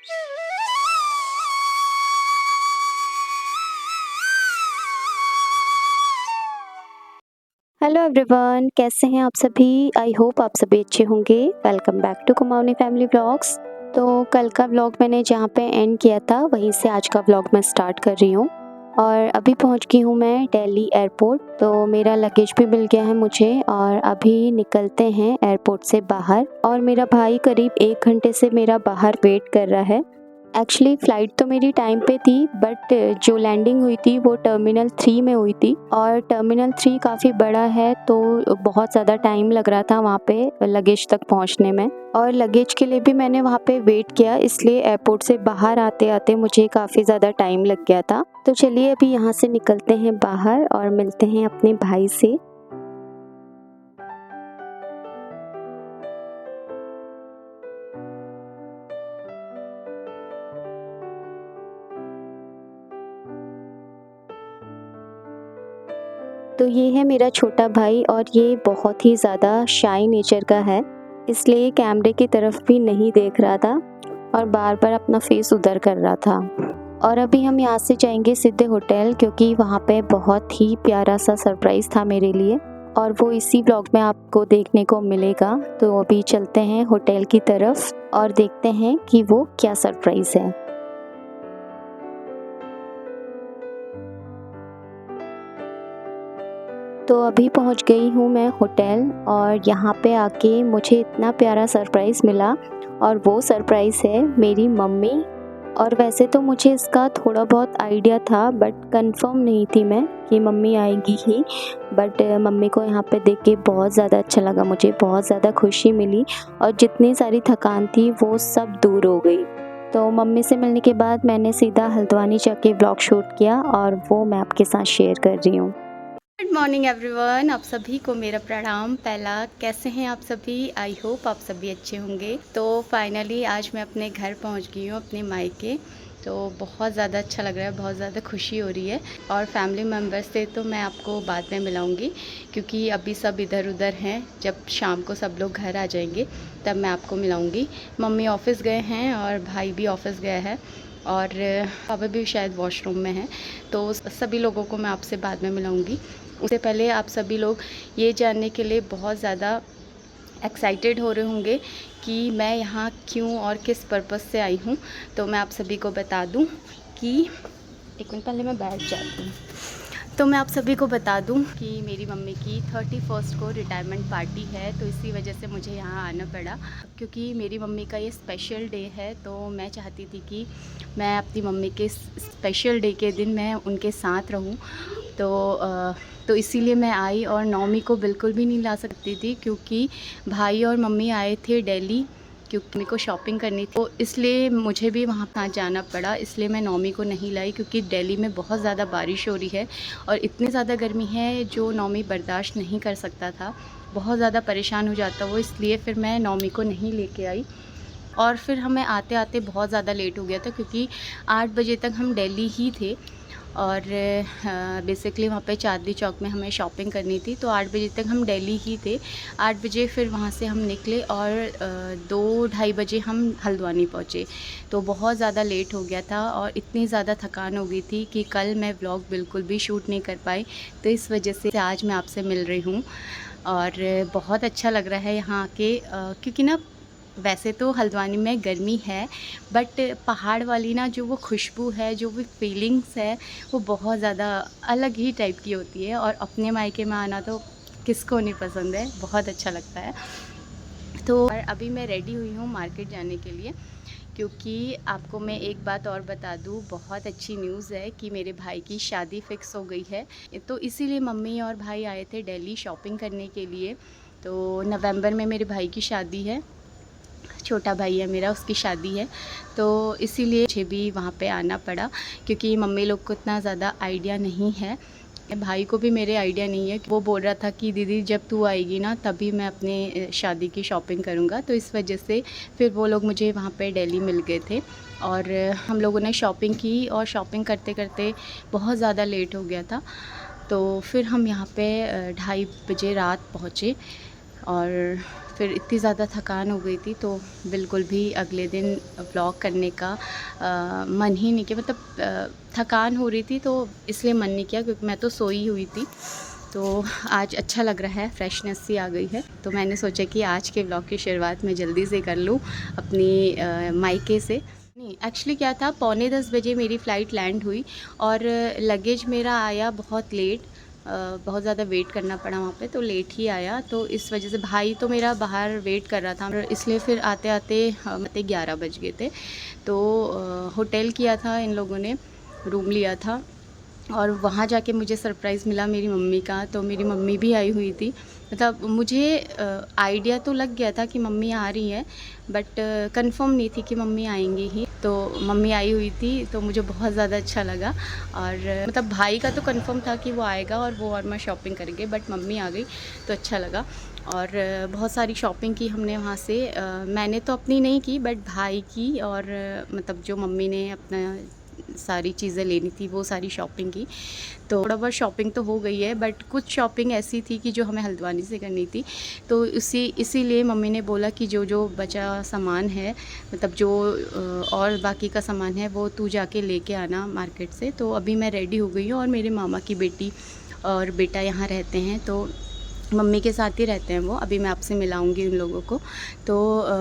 Hello everyone, कैसे हैं आप सभी। आई होप आप सभी अच्छे होंगे। Welcome back to Kumaoni family vlogs. तो कल का व्लॉग मैंने जहाँ पे एंड किया था वहीं से आज का व्लॉग मैं स्टार्ट कर रही हूँ। और अभी पहुँच गई हूँ मैं दिल्ली एयरपोर्ट। तो मेरा लगेज भी मिल गया है मुझे और अभी निकलते हैं एयरपोर्ट से बाहर। और मेरा भाई करीब 1 घंटे से मेरा बाहर वेट कर रहा है। एक्चुअली फ़्लाइट तो मेरी टाइम पे थी, बट जो लैंडिंग हुई थी वो टर्मिनल 3 में हुई थी और टर्मिनल 3 काफ़ी बड़ा है, तो बहुत ज़्यादा टाइम लग रहा था वहाँ पे लगेज तक पहुँचने में। और लगेज के लिए भी मैंने वहाँ पे वेट किया, इसलिए एयरपोर्ट से बाहर आते आते मुझे काफ़ी ज़्यादा टाइम लग गया था। तो चलिए अभी यहाँ से निकलते हैं बाहर और मिलते हैं अपने भाई से। तो ये है मेरा छोटा भाई और ये बहुत ही ज़्यादा शाई नेचर का है, इसलिए कैमरे की तरफ भी नहीं देख रहा था और बार बार अपना फेस उधर कर रहा था। और अभी हम यहाँ से जाएंगे सीधे होटल, क्योंकि वहाँ पे बहुत ही प्यारा सा सरप्राइज़ था मेरे लिए और वो इसी ब्लॉग में आपको देखने को मिलेगा। तो अभी चलते हैं होटल की तरफ और देखते हैं कि वो क्या सरप्राइज़ है। तो अभी पहुंच गई हूं मैं होटल और यहाँ पे आके मुझे इतना प्यारा सरप्राइज़ मिला और वो सरप्राइज़ है मेरी मम्मी। और वैसे तो मुझे इसका थोड़ा बहुत आइडिया था, बट कंफर्म नहीं थी मैं कि मम्मी आएगी ही। बट मम्मी को यहाँ पे देख के बहुत ज़्यादा अच्छा लगा, मुझे बहुत ज़्यादा खुशी मिली और जितनी सारी थकान थी वो सब दूर हो गई। तो मम्मी से मिलने के बाद मैंने सीधा हल्द्वानी जाके ब्लॉग शूट किया और वो मैं आपके साथ शेयर कर रही हूँ। गुड मॉर्निंग एवरीवन, आप सभी को मेरा प्रणाम। पहला कैसे हैं आप सभी। आई होप आप सभी अच्छे होंगे। तो फाइनली आज मैं अपने घर पहुंच गई हूँ, अपने मायके। तो बहुत ज़्यादा अच्छा लग रहा है, बहुत ज़्यादा खुशी हो रही है। और फैमिली मेम्बर्स से तो मैं आपको बाद में मिलाऊंगी, क्योंकि अभी सब इधर उधर हैं। जब शाम को सब लोग घर आ जाएंगे तब मैं आपको मिलाऊंगी। मम्मी ऑफ़िस गए हैं और भाई भी ऑफ़िस गया है और पापा भी शायद वॉशरूम में हैं। तो सभी लोगों को मैं आपसे बाद में मिलाऊंगी। उससे पहले आप सभी लोग ये जानने के लिए बहुत ज़्यादा एक्साइटेड हो रहे होंगे कि मैं यहाँ क्यों और किस पर्पज़ से आई हूँ। तो मैं आप सभी को बता दूँ कि एक मिनट पहले मैं बैठ जाती हूँ। तो मैं आप सभी को बता दूं कि मेरी मम्मी की 31st को रिटायरमेंट पार्टी है, तो इसी वजह से मुझे यहाँ आना पड़ा। क्योंकि मेरी मम्मी का ये स्पेशल डे है, तो मैं चाहती थी कि मैं अपनी मम्मी के स्पेशल डे के दिन मैं उनके साथ रहूं। तो इसीलिए मैं आई और नौमी को बिल्कुल भी नहीं ला सकती थी, क्योंकि भाई और मम्मी आए थे दिल्ली, क्योंकि मेरे को शॉपिंग करनी थी। तो इसलिए मुझे भी वहाँ पर जाना पड़ा, इसलिए मैं नौमी को नहीं लाई, क्योंकि दिल्ली में बहुत ज़्यादा बारिश हो रही है और इतनी ज़्यादा गर्मी है जो नौमी बर्दाश्त नहीं कर सकता था। बहुत ज़्यादा परेशान हो जाता वो, इसलिए फिर मैं नौमी को नहीं लेके आई। और फिर हमें आते आते बहुत ज़्यादा लेट हो गया था, क्योंकि 8 बजे तक हम दिल्ली ही थे। और बेसिकली वहाँ पे चांदनी चौक में हमें शॉपिंग करनी थी, तो 8 बजे तक हम दिल्ली ही थे। 8 बजे फिर वहाँ से हम निकले और 2-2:30 बजे हम हल्द्वानी पहुँचे। तो बहुत ज़्यादा लेट हो गया था और इतनी ज़्यादा थकान हो गई थी कि कल मैं व्लॉग बिल्कुल भी शूट नहीं कर पाई। तो इस वजह से आज मैं आपसे मिल रही हूँ और बहुत अच्छा लग रहा है यहाँ आके, क्योंकि ना वैसे तो हल्द्वानी में गर्मी है, बट पहाड़ वाली ना जो वो खुशबू है, जो भी फीलिंग्स है, वो बहुत ज़्यादा अलग ही टाइप की होती है। और अपने मायके में आना तो किसको नहीं पसंद है, बहुत अच्छा लगता है। तो और अभी मैं रेडी हुई हूँ मार्केट जाने के लिए, क्योंकि आपको मैं एक बात और बता दूँ, बहुत अच्छी न्यूज़ है कि मेरे भाई की शादी फ़िक्स हो गई है। तो इसीलिए मम्मी और भाई आए थे दिल्ली शॉपिंग करने के लिए। तो नवंबर में मेरे भाई की शादी है, छोटा भाई है मेरा, उसकी शादी है। तो इसीलिए मुझे भी वहाँ पे आना पड़ा, क्योंकि मम्मी लोग को इतना ज़्यादा आइडिया नहीं है, भाई को भी मेरे आइडिया नहीं है। वो बोल रहा था कि दीदी जब तू आएगी ना तभी मैं अपने शादी की शॉपिंग करूँगा। तो इस वजह से फिर वो लोग मुझे वहाँ पे दिल्ली मिल गए थे और हम लोगों ने शॉपिंग की और शॉपिंग करते करते बहुत ज़्यादा लेट हो गया था। तो फिर हम यहाँ पे 2:30 बजे रात पहुँचे और फिर इतनी ज़्यादा थकान हो गई थी तो बिल्कुल भी अगले दिन व्लॉग करने का मन ही नहीं किया। मतलब थकान हो रही थी तो इसलिए मन नहीं किया, क्योंकि मैं तो सोई हुई थी। तो आज अच्छा लग रहा है, फ्रेशनेस सी आ गई है, तो मैंने सोचा कि आज के व्लॉग की शुरुआत मैं जल्दी से कर लूँ अपनी मायके से। नहीं, एक्चुअली क्या था, 9:45 बजे मेरी फ़्लाइट लैंड हुई और लगेज मेरा आया बहुत लेट। बहुत ज़्यादा वेट करना पड़ा वहाँ पे, तो लेट ही आया। तो इस वजह से भाई तो मेरा बाहर वेट कर रहा था, और इसलिए फिर आते आते 11 बज गए थे। तो होटल किया था इन लोगों ने, रूम लिया था, और वहाँ जाके मुझे सरप्राइज़ मिला मेरी मम्मी का। तो मेरी मम्मी भी आई हुई थी। मतलब मुझे आइडिया तो लग गया था कि मम्मी आ रही हैं, बट कंफर्म नहीं थी कि मम्मी आएंगी ही। तो मम्मी आई हुई थी तो मुझे बहुत ज़्यादा अच्छा लगा। और मतलब भाई का तो कंफर्म था कि वो आएगा और वो और मैं शॉपिंग करेंगे, बट मम्मी आ गई तो अच्छा लगा। और बहुत सारी शॉपिंग की हमने वहाँ से। मैंने तो अपनी नहीं की, बट भाई की, और मतलब जो मम्मी ने अपना सारी चीज़ें लेनी थी वो सारी शॉपिंग की। तो थोड़ा बहुत शॉपिंग तो हो गई है, बट कुछ शॉपिंग ऐसी थी कि जो हमें हल्द्वानी से करनी थी। तो इसीलिए मम्मी ने बोला कि जो जो बचा सामान है, मतलब जो और बाकी का सामान है वो तू जाके लेके आना मार्केट से। तो अभी मैं रेडी हो गई हूँ, और मेरे मामा की बेटी और बेटा यहाँ रहते हैं, तो मम्मी के साथ ही रहते हैं वो। अभी मैं आपसे मिलाऊंगी उन लोगों को। तो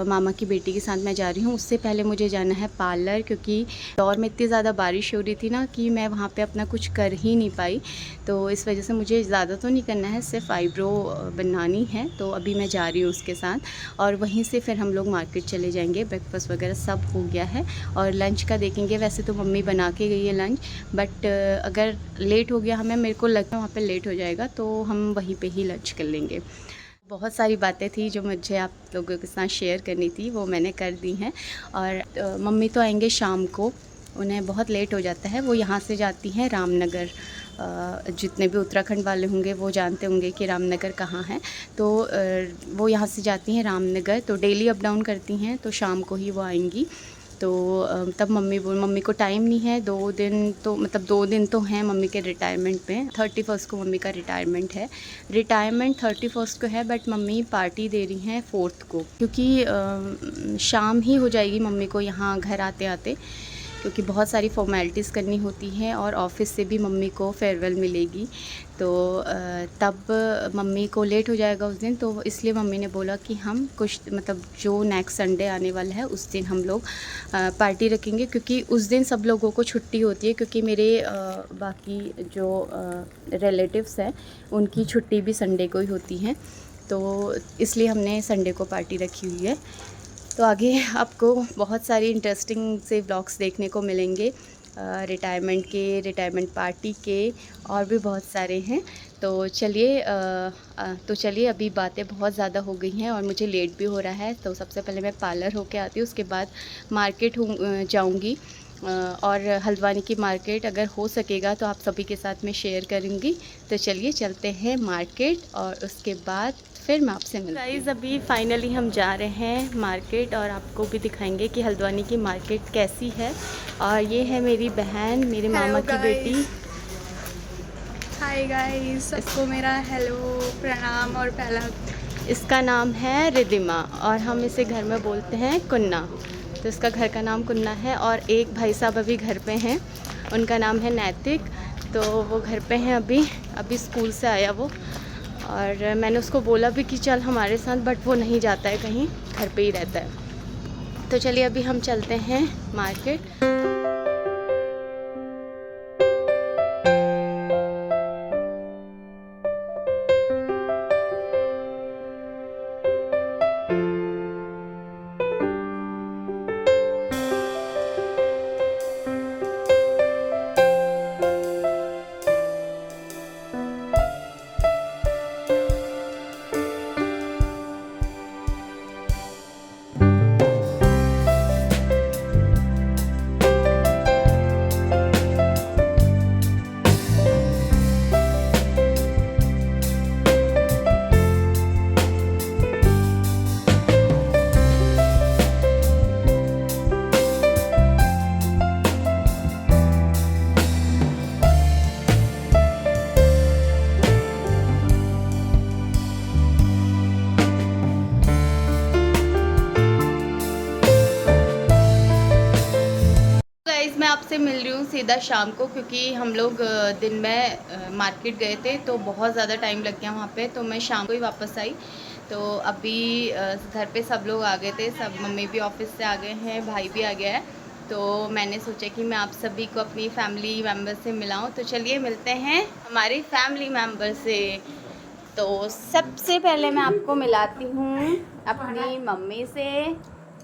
मामा की बेटी के साथ मैं जा रही हूँ। उससे पहले मुझे जाना है पार्लर, क्योंकि इंदौर में इतनी ज़्यादा बारिश हो रही थी ना कि मैं वहाँ पे अपना कुछ कर ही नहीं पाई। तो इस वजह से मुझे ज़्यादा तो नहीं करना है, सिर्फ आईब्रो बनवानी है। तो अभी मैं जा रही हूँ उसके साथ, और वहीं से फिर हम लोग मार्केट चले जाएंगे। ब्रेकफास्ट वगैरह सब हो गया है, और लंच का देखेंगे। वैसे तो मम्मी बना के गई है लंच, बट अगर लेट हो गया हमें, मेरे को लगता है वहाँ पे लेट हो जाएगा, तो हम वहीं पे ही लंच कर लेंगे। बहुत सारी बातें थी जो मुझे आप लोगों के साथ शेयर करनी थी, वो मैंने कर दी हैं। और मम्मी तो आएंगे शाम को, उन्हें बहुत लेट हो जाता है। वो यहाँ से जाती हैं रामनगर। जितने भी उत्तराखंड वाले होंगे वो जानते होंगे कि रामनगर कहाँ है। तो वो यहाँ से जाती हैं रामनगर, तो डेली अप डाउन करती हैं, तो शाम को ही वो आएंगी। तो तब मम्मी को टाइम नहीं है। 2 दिन तो, मतलब 2 दिन तो हैं मम्मी के रिटायरमेंट पे। 31 को मम्मी का रिटायरमेंट है। रिटायरमेंट 31 को है, बट मम्मी पार्टी दे रही हैं 4 को, क्योंकि शाम ही हो जाएगी मम्मी को यहाँ घर आते आते, क्योंकि बहुत सारी फॉर्मेलिटीज़ करनी होती हैं, और ऑफ़िस से भी मम्मी को फेयरवेल मिलेगी। तो तब मम्मी को लेट हो जाएगा उस दिन। तो इसलिए मम्मी ने बोला कि हम कुछ, मतलब जो नेक्स्ट संडे आने वाला है उस दिन हम लोग पार्टी रखेंगे, क्योंकि उस दिन सब लोगों को छुट्टी होती है। क्योंकि मेरे बाकी जो रिलेटिव्स हैं उनकी छुट्टी भी संडे को ही होती हैं, तो इसलिए हमने संडे को पार्टी रखी हुई है। तो आगे आपको बहुत सारी इंटरेस्टिंग से व्लॉग्स देखने को मिलेंगे, रिटायरमेंट के, रिटायरमेंट पार्टी के, और भी बहुत सारे हैं। तो चलिए अभी बातें बहुत ज़्यादा हो गई हैं और मुझे लेट भी हो रहा है। तो सबसे पहले मैं पार्लर होके आती हूँ, उसके बाद मार्केट जाऊँगी, और हल्द्वानी की मार्केट अगर हो सकेगा तो आप सभी के साथ मैं शेयर करूँगी। तो चलिए चलते हैं मार्केट, और उसके बाद फिर मैं आपसे मिलती हूँ। गाइस, अभी फाइनली हम जा रहे हैं मार्केट, और आपको भी दिखाएंगे कि हल्द्वानी की मार्केट कैसी है। और ये है मेरी बहन, मेरे मामा की बेटी। हाय गाइस, सबको मेरा हेलो, प्रणाम और पहला। इसका नाम है रिदिमा, और हम इसे घर में बोलते हैं कुन्ना। तो इसका घर का नाम कुन्ना है। और एक भाई साहब अभी घर पे हैं, उनका नाम है नैतिक। तो वो घर पे हैं अभी स्कूल से आया वो। और मैंने उसको बोला भी कि चल हमारे साथ, बट वो नहीं जाता है कहीं, घर पे ही रहता है। तो चलिए अभी हम चलते हैं मार्केट। गाइज़ मैं आपसे मिल रही हूँ सीधा शाम को, क्योंकि हम लोग दिन में मार्केट गए थे तो बहुत ज़्यादा टाइम लग गया वहाँ पे, तो मैं शाम को ही वापस आई। तो अभी घर पे सब लोग आ गए थे, सब मम्मी भी ऑफिस से आ गए हैं, भाई भी आ गया है। तो मैंने सोचा कि मैं आप सभी को अपनी फैमिली मेम्बर से मिलाऊं। तो चलिए मिलते हैं हमारी फैमिली मेम्बर से। तो सबसे पहले मैं आपको मिलाती हूँ अपनी मम्मी से।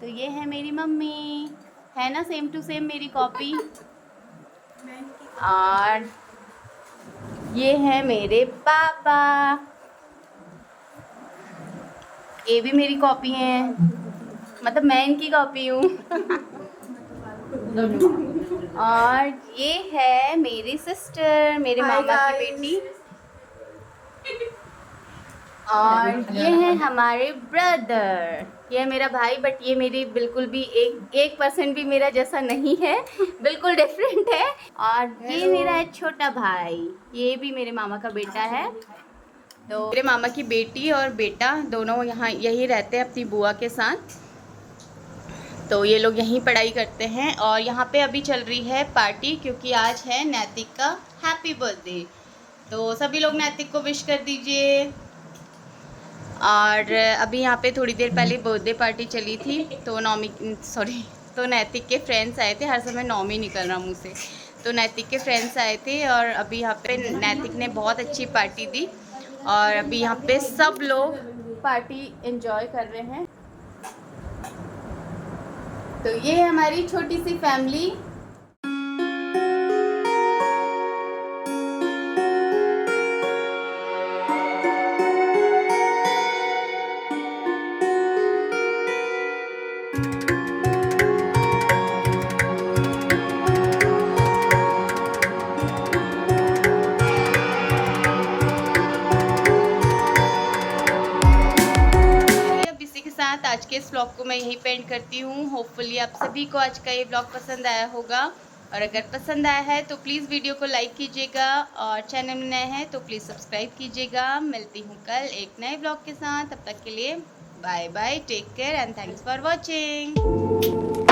तो ये है मेरी मम्मी, है ना सेम टू सेम मेरी कॉपी। और ये है मेरे पापा, ये भी मेरी कॉपी हैं, मतलब मैं इनकी कॉपी हूँ। और ये है मेरी सिस्टर, मेरे मामा की बेटी। और ये है हमारे ब्रदर, ये है मेरा भाई, बट ये मेरी बिल्कुल भी 1% भी मेरा जैसा नहीं है, बिल्कुल डिफरेंट है। और ये मेरा है छोटा भाई, ये भी मेरे मामा का बेटा है। तो मेरे मामा की बेटी और बेटा दोनों यहाँ यही रहते हैं अपनी बुआ के साथ। तो ये लोग यहीं पढ़ाई करते हैं। और यहाँ पे अभी चल रही है पार्टी, क्योंकि आज है नैतिक का हैप्पी बर्थडे। तो सभी लोग नैतिक को विश कर दीजिए। और अभी यहाँ पे थोड़ी देर पहले बर्थडे पार्टी चली थी, तो नैतिक के फ्रेंड्स आए थे। हर समय नौमी निकल रहा मुँह से। तो नैतिक के फ्रेंड्स आए थे और अभी यहाँ पे नैतिक ने बहुत अच्छी पार्टी दी। और अभी यहाँ पे सब लोग पार्टी एंजॉय कर रहे हैं। तो ये है हमारी छोटी सी फैमिली। साथ आज के इस व्लॉग को मैं यहीं पेंड करती हूँ। होपफुली आप सभी को आज का ये व्लॉग पसंद आया होगा, और अगर पसंद आया है तो प्लीज़ वीडियो को लाइक कीजिएगा, और चैनल में नए हैं तो प्लीज़ सब्सक्राइब कीजिएगा। मिलती हूँ कल एक नए व्लॉग के साथ, तब तक के लिए bye bye, take care and thanks for watching.